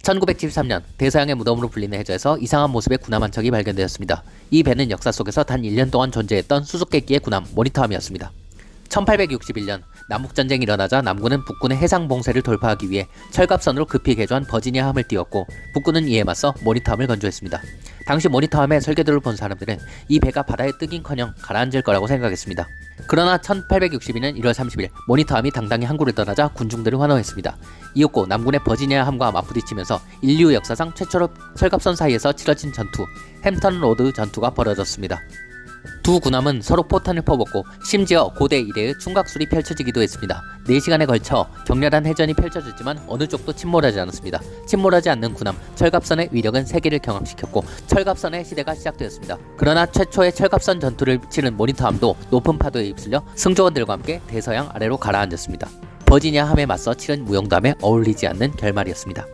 1973년 대서양의 무덤으로 불리는 해저에서 이상한 모습의 군함 한 척이 발견되었습니다. 이 배는 역사 속에서 단 1년 동안 존재했던 수수께끼의 군함 모니터함이었습니다. 1861년 남북전쟁이 일어나자 남군은 북군의 해상 봉쇄를 돌파하기 위해 철갑선으로 급히 개조한 버지니아함을 띄웠고 북군은 이에 맞서 모니터함을 건조했습니다. 당시 모니터함의 설계도를 본 사람들은 이 배가 바다에 뜨긴커녕 가라앉을 거라고 생각했습니다. 그러나 1862년 1월 30일 모니터함이 당당히 항구를 떠나자 군중들을 환호했습니다. 이윽고 남군의 버지니아함과 맞부딪히면서 인류 역사상 최초로 철갑선 사이에서 치러진 전투, 햄턴 로드 전투가 벌어졌습니다. 두 군함은 서로 포탄을 퍼붓고 심지어 고대 이래의 충각술이 펼쳐지기도 했습니다. 4시간에 걸쳐 격렬한 해전이 펼쳐졌지만 어느 쪽도 침몰하지 않았습니다. 침몰하지 않는 군함, 철갑선의 위력은 세계를 경악시켰고 철갑선의 시대가 시작되었습니다. 그러나 최초의 철갑선 전투를 치른 모니터함도 높은 파도에 휩쓸려 승조원들과 함께 대서양 아래로 가라앉았습니다. 버지니아 함에 맞서 치른 무용담에 어울리지 않는 결말이었습니다.